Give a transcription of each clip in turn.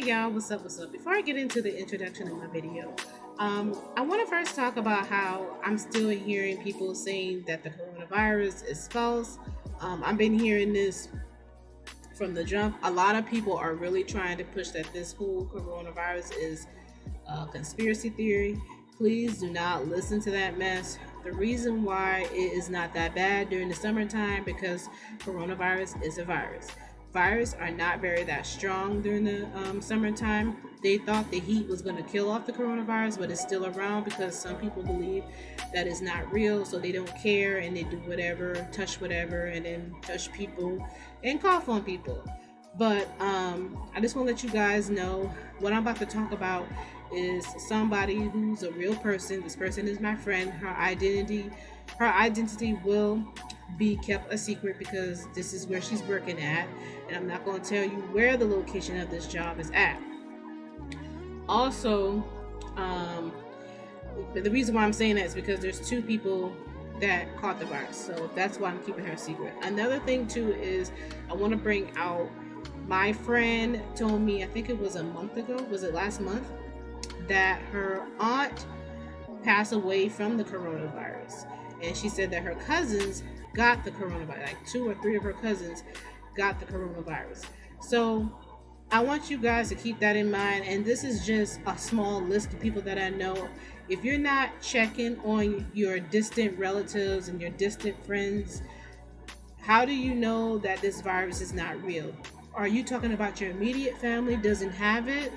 y'all, what's up, what's up? Before I get into the introduction of my video, I want to first talk about how I'm still hearing people saying that the coronavirus is false. I've been hearing this from the jump. A lot of people are really trying to push that this whole coronavirus is a conspiracy theory. Please do not listen to that mess. The reason why it is not that bad during the summertime because coronavirus is a virus. Viruses are not very that strong during the summertime. They thought the heat was going to kill off the coronavirus, but it's still around because some people believe that it's not real, so they don't care and they do whatever, touch whatever, and then touch people and cough on people. But I just want to let you guys know what I'm about to talk about is somebody who's a real person. This person is my friend. Her identity will be kept a secret because this is where she's working at, and I'm not going to tell you where the location of this job is at. Also, the reason why I'm saying that is because there's two people that caught the virus, so that's why I'm keeping her secret. Another thing too is I want to bring out, my friend told me, I think it was a month ago, was it last month, that her aunt passed away from the coronavirus, and she said that her cousins got the coronavirus, like 2 or 3 of her cousins got the coronavirus. So I want you guys to keep that in mind, and this is just a small list of people that I know. If you're not checking on your distant relatives and your distant friends, how do you know that this virus is not real? Are you talking about your immediate family doesn't have it?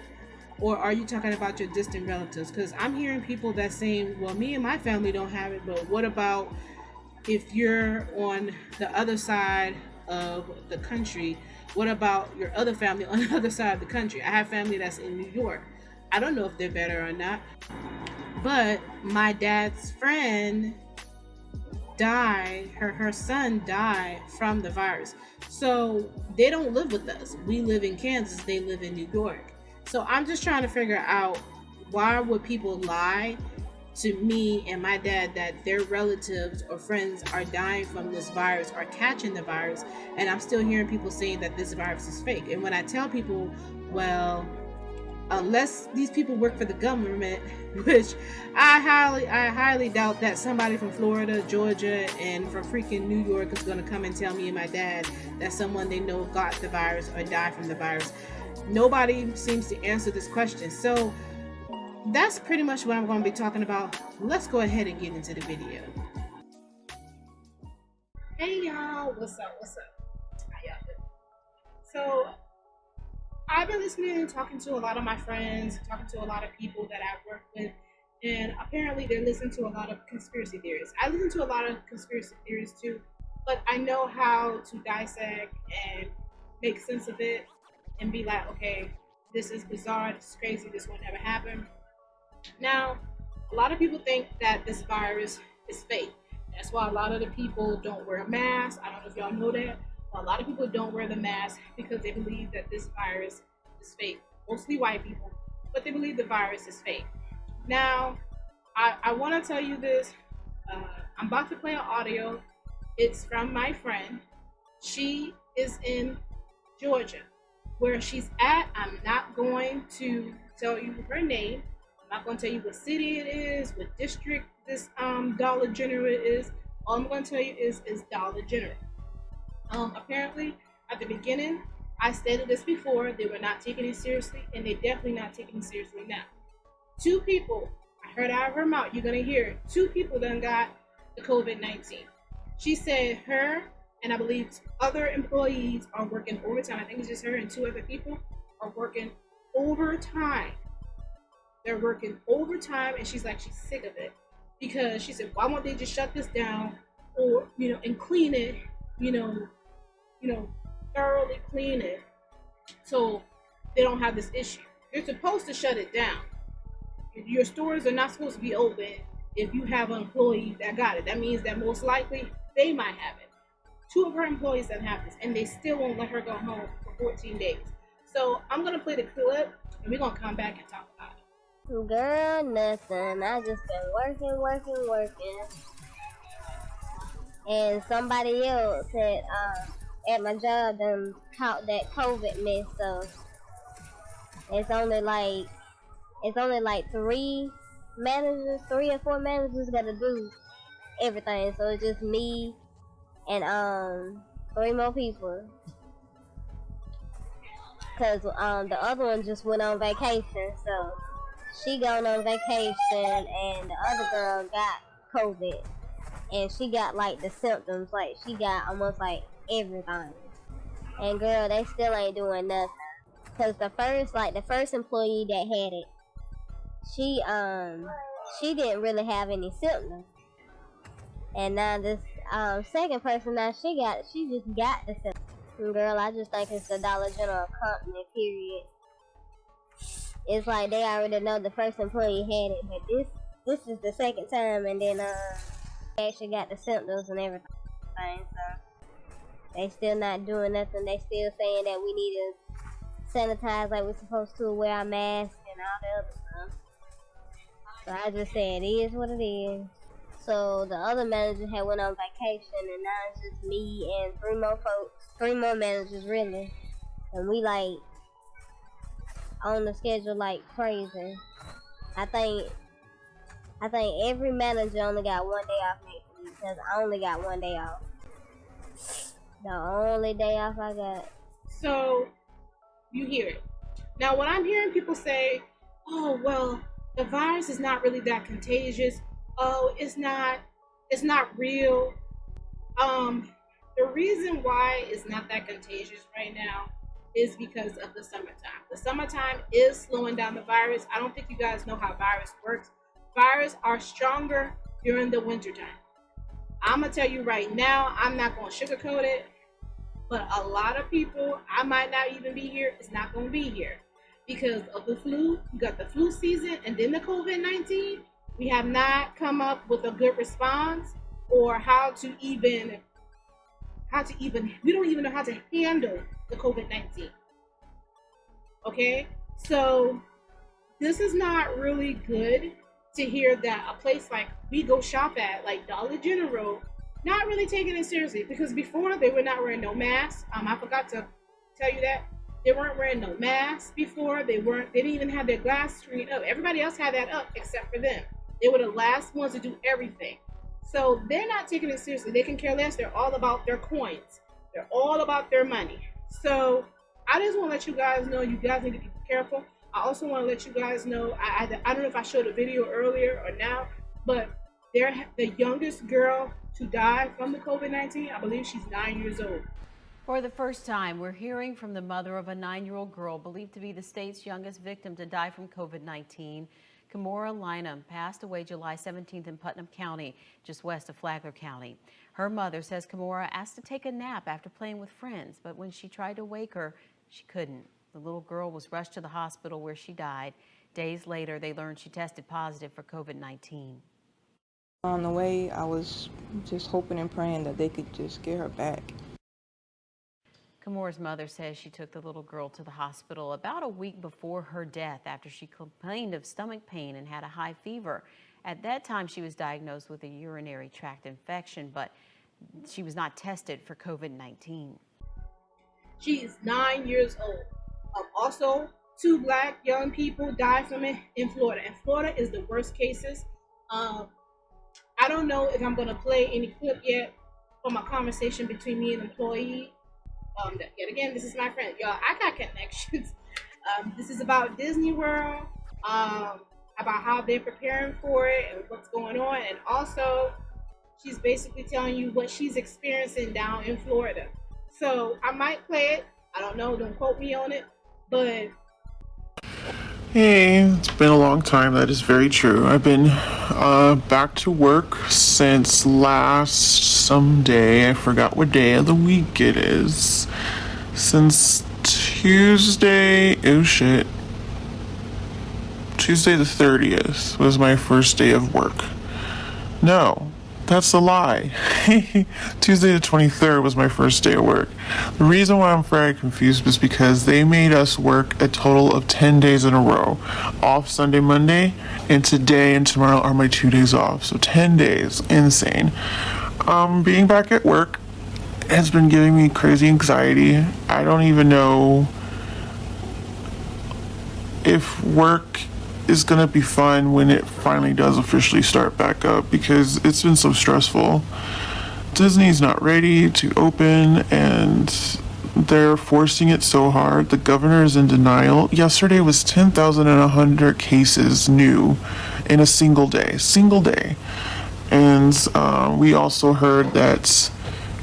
Or are you talking about your distant relatives? Because I'm hearing people that saying, well, me and my family don't have it, but what about if you're on the other side of the country? What about your other family on the other side of the country? I have family that's in New York. I don't know if they're better or not, but my dad's friend died, her son died from the virus. So they don't live with us. We live in Kansas, they live in New York. So I'm just trying to figure out, why would people lie to me and my dad that their relatives or friends are dying from this virus or catching the virus, and I'm still hearing people saying that this virus is fake. And when I tell people, well, unless these people work for the government, which I highly doubt that somebody from Florida, Georgia, and from freaking New York is going to come and tell me and my dad that someone they know got the virus or died from the virus. Nobody seems to answer this question. So that's pretty much what I'm going to be talking about. Let's go ahead and get into the video. Hey y'all, what's up? How y'all doing? So I've been listening and talking to a lot of my friends, talking to a lot of people that I work with, and apparently they're listening to a lot of conspiracy theories. I listen to a lot of conspiracy theories too, but I know how to dissect and make sense of it and be like, okay, this is bizarre, this is crazy, this won't ever happen. Now, a lot of people think that this virus is fake. That's why a lot of the people don't wear a mask. I don't know if y'all know that. But a lot of people don't wear the mask because they believe that this virus is fake. Mostly white people, but they believe the virus is fake. Now, I want to tell you this. I'm about to play an audio. It's from my friend. She is in Georgia. Where she's at, I'm not going to tell you her name. I'm not going to tell you what city it is, what district this Dollar General is. All I'm going to tell you is Dollar General. Apparently, at the beginning, I stated this before, they were not taking it seriously, and they're definitely not taking it seriously now. 2 people, I heard out of her mouth, you're going to hear it, 2 people done got the COVID-19. She said her and I believe other employees are working overtime. I think it's just her and 2 other people are working overtime. They're working overtime, and she's like, she's sick of it because she said, why won't they just shut this down, or and clean it, thoroughly clean it so they don't have this issue. You're supposed to shut it down. Your stores are not supposed to be open if you have an employee that got it. That means that most likely they might have it. 2 of her employees that have this, and they still won't let her go home for 14 days. So I'm gonna play the clip, and we're gonna come back and talk about it. Girl, nothing. I just been working. And somebody else at my job caught that COVID mess, so It's only like three or four managers gotta do everything. So it's just me and three more people. Cause the other one just went on vacation, so she gone on vacation, and the other girl got COVID, and she got like the symptoms, like she got almost like everything. And girl, they still ain't doing nothing. Cause the first employee that had it, she didn't really have any symptoms. And now this second person, now she just got the symptoms. And girl, I just think it's the Dollar General company, period. It's like they already know the first employee had it, but this is the second time, and then they actually got the symptoms and everything. So they still not doing nothing. They still saying that we need to sanitize like we're supposed to, wear our masks and all the other stuff. So I just said it is what it is. So the other manager had went on vacation, and now it's just me and three more managers really, and we like on the schedule like crazy. I think every manager only got 1 day off next week, because I only got 1 day off. The only day off I got. So you hear it. Now when I'm hearing people say, oh well, the virus is not really that contagious, oh it's not real, the reason why it's not that contagious right now is because of the summertime. The summertime is slowing down the virus. I don't think you guys know how virus works. Viruses are stronger during the wintertime. I'm gonna tell you right now, I'm not gonna sugarcoat it, but a lot of people, I might not even be here, is not gonna be here because of the flu. You got the flu season and then the COVID-19. We have not come up with a good response, or we don't even know how to handle the COVID-19. Okay, so this is not really good to hear that a place like we go shop at, like Dollar General, not really taking it seriously, because before they were not wearing no masks. I forgot to tell you that they weren't wearing no masks before. They didn't even have their glass screen up. Everybody else had that up except for them. They were the last ones to do everything. So they're not taking it seriously. They can care less. They're all about their coins. They're all about their money. So I just want to let you guys know, you guys need to be careful. I also want to let you guys know, I don't know if I showed a video earlier or now, but the youngest girl to die from the COVID-19, I believe she's 9 years old. For the first time, we're hearing from the mother of a 9-year-old girl believed to be the state's youngest victim to die from COVID-19. Kimora Lynham passed away July 17th in Putnam County, just west of Flagler County. Her mother says Kimora asked to take a nap after playing with friends, but when she tried to wake her, she couldn't. The little girl was rushed to the hospital where she died. Days later, they learned she tested positive for COVID-19. On the way, I was just hoping and praying that they could just get her back. Kimora's mother says she took the little girl to the hospital about a week before her death after she complained of stomach pain and had a high fever. At that time, she was diagnosed with a urinary tract infection, but she was not tested for COVID-19. She is 9 years old. Also, 2 black young people died from it in Florida. And Florida is the worst cases. I don't know if I'm going to play any clip yet from a conversation between me and an employee. Yet again, this is my friend. Y'all, I got connections. This is about Disney World, about how they're preparing for it and what's going on. And also, she's basically telling you what she's experiencing down in Florida. So I might play it. I don't know. Don't quote me on it. But hey, it's been a long time. That is very true. I've been back to work since last Sunday. I forgot what day of the week it is. Since Tuesday. Oh shit. Tuesday the 30th was my first day of work. No, that's a lie. Tuesday the 23rd was my first day of work. The reason why I'm very confused is because they made us work a total of 10 days in a row. Off Sunday, Monday, and today and tomorrow are my 2 days off. So 10 days. Insane. Being back at work has been giving me crazy anxiety. I don't even know if work is going to be fun when it finally does officially start back up, because it's been so stressful. Disney's not ready to open, and they're forcing it so hard. The governor is in denial. Yesterday was 10,100 cases new in a single day. And we also heard that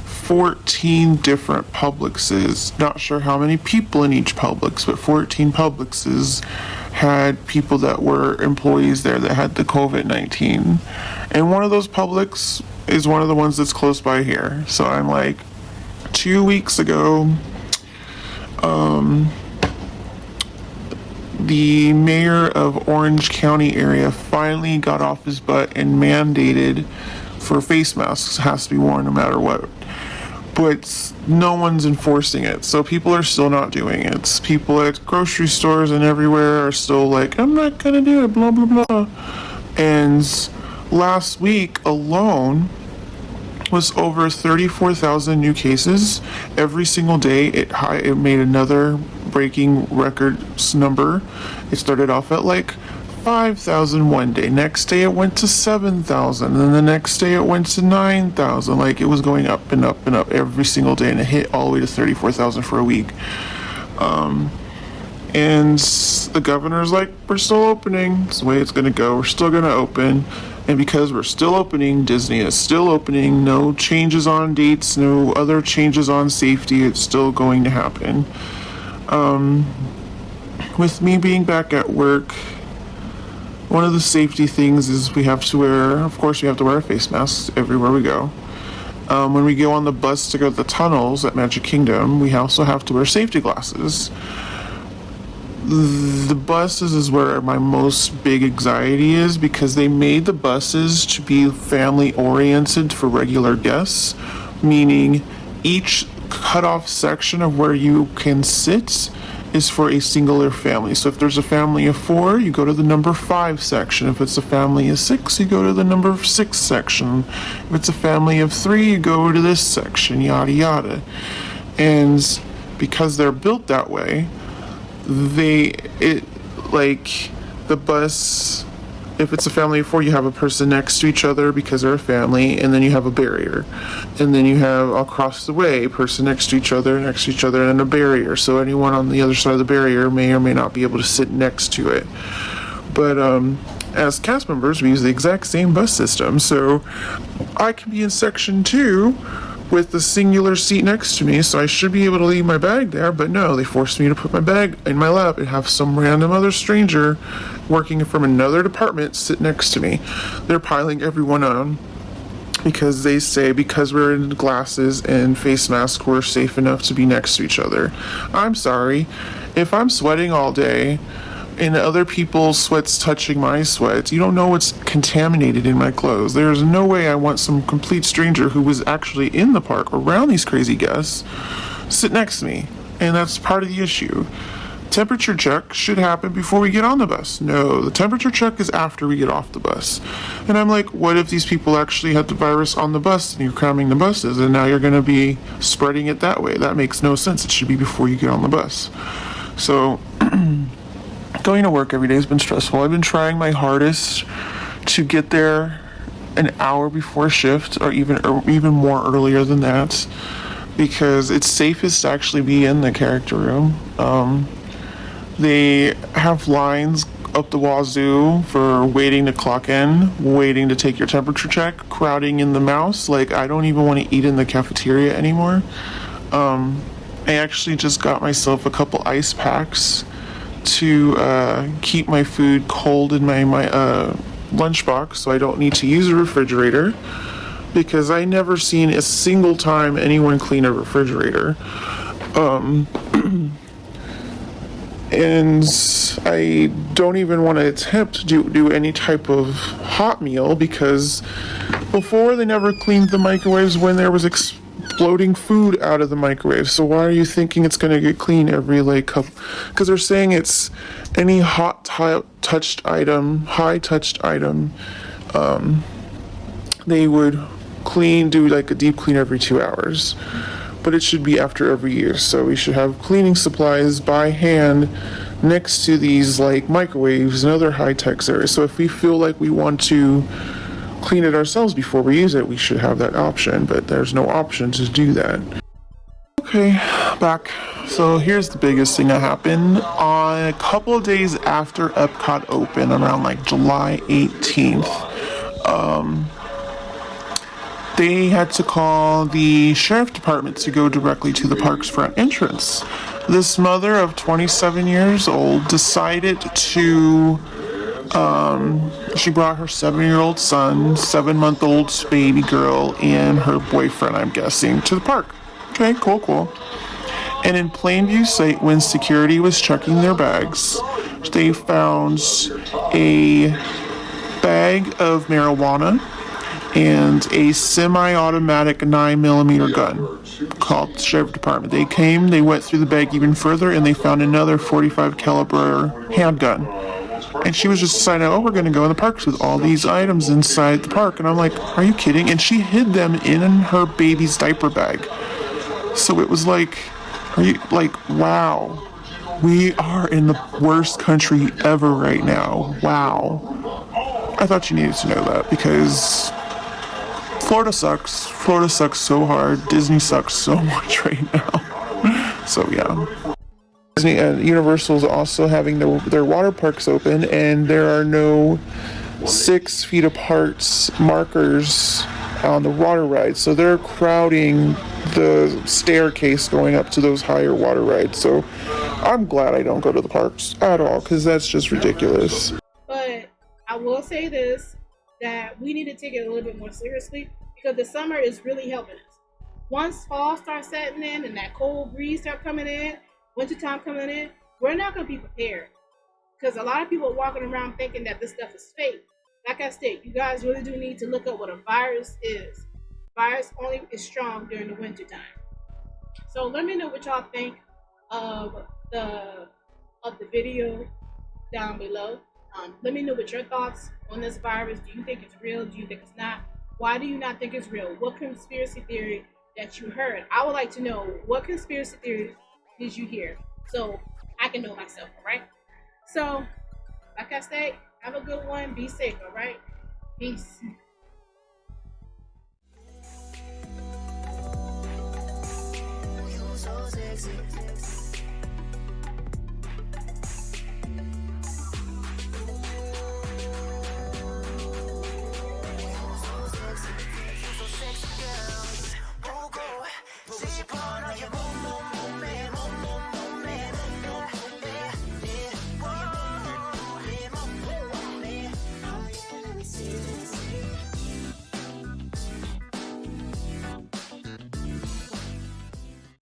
14 different Publixes, not sure how many people in each Publix, but 14 Publixes had people that were employees there that had the COVID-19. And one of those Publix is one of the ones that's close by here. So I'm like, 2 weeks ago, the mayor of Orange County area finally got off his butt and mandated for face masks has to be worn no matter what. But no one's enforcing it, so people are still not doing it. People at grocery stores and everywhere are still like, I'm not gonna do it, blah blah blah. And last week alone was over 34,000 new cases. Every single day it made another breaking records number. It started off at like 5,000 one day. Next day it went to 7,000. Then the next day it went to 9,000. Like, it was going up and up and up every single day, and it hit all the way to 34,000 for a week. And the governor's like, we're still opening. It's the way it's gonna go. We're still gonna open. And because we're still opening, Disney is still opening. No changes on dates, no other changes on safety. It's still going to happen. With me being back at work, one of the safety things is we have to wear a face mask everywhere we go. When we go on the bus to go to the tunnels at Magic Kingdom, we also have to wear safety glasses. The buses is where my most big anxiety is, because they made the buses to be family oriented for regular guests, meaning each cutoff section of where you can sit is for a singular family. So if there's a family of 4, you go to the number 5 section. If it's a family of 6, you go to the number 6 section. If it's a family of 3, you go to this section, yada yada. And because they're built that way, the bus, if it's a family of 4, you have a person next to each other because they're a family, and then you have a barrier. And then you have across the way a person next to each other, and a barrier. So anyone on the other side of the barrier may or may not be able to sit next to it. But as cast members, we use the exact same bus system. So I can be in section 2 with the singular seat next to me, so I should be able to leave my bag there, but no, they forced me to put my bag in my lap and have some random other stranger working from another department sit next to me. They're piling everyone on because they say because we're in glasses and face masks, we're safe enough to be next to each other. I'm sorry. If I'm sweating all day and other people's sweats touching my sweat, you don't know what's contaminated in my clothes. There's no way I want some complete stranger who was actually in the park around these crazy guests sit next to me. And that's part of the issue. Temperature check should happen before we get on the bus. No, the temperature check is after we get off the bus. And I'm like, what if these people actually had the virus on the bus and you're cramming the buses and now you're going to be spreading it that way? That makes no sense. It should be before you get on the bus. So going to work every day has been stressful. I've been trying my hardest to get there an hour before shift, or even more earlier than that, because it's safest to actually be in the character room. They have lines up the wazoo for waiting to clock in, waiting to take your temperature check, crowding in the mouse. Like, I don't even want to eat in the cafeteria anymore. I actually just got myself a couple ice packs to keep my food cold in my lunchbox, so I don't need to use a refrigerator, because I never seen a single time anyone clean a refrigerator. And I don't even want to attempt to do any type of hot meal, because before they never cleaned the microwaves when there was exploding food out of the microwave. So why are you thinking it's going to get clean every couple? Because they're saying it's any high touched item, they would do like a deep clean every 2 hours. But it should be after every year. So we should have cleaning supplies by hand next to these like microwaves and other high-tech areas. So if we feel like we want to clean it ourselves before we use it, we should have that option, but there's no option to do that. Okay, back. So here's the biggest thing that happened. On a couple of days after Epcot opened, around like July 18th, they had to call the sheriff department to go directly to the park's front entrance. This mother of 27 years old decided to, she brought her 7-year-old son, 7-month-old baby girl, and her boyfriend, I'm guessing, to the park. Okay, cool. And in plain view sight, when security was checking their bags, they found a bag of marijuana and a semi-automatic 9mm gun called the Sheriff Department. They came, they went through the bag even further, and they found another .45 caliber handgun. And she was just deciding, oh, we're going to go in the parks with all these items inside the park. And I'm like, are you kidding? And she hid them in her baby's diaper bag. So it was like, wow, we are in the worst country ever right now. Wow. I thought you needed to know that because Florida sucks. Florida sucks so hard. Disney sucks so much right now. So yeah. Disney and Universal's also having their water parks open, and there are no 6 feet apart markers on the water rides. So they're crowding the staircase going up to those higher water rides. So I'm glad I don't go to the parks at all, because that's just ridiculous. But I will say this, that we need to take it a little bit more seriously, because the summer is really helping us. Once fall starts setting in and that cold breeze start coming in, wintertime coming in, we're not going to be prepared. Because a lot of people are walking around thinking that this stuff is fake. Like I said, you guys really do need to look up what a virus is. Virus only is strong during the wintertime. So let me know what y'all think of the video down below. Let me know what your thoughts on this virus. Do you think it's real? Do you think it's not? Why do you not think it's real? What conspiracy theory that you heard? I would like to know, what conspiracy theory did you hear, so I can know myself, all right? So, like I said, have a good one. Be safe, all right? Peace. So sexy.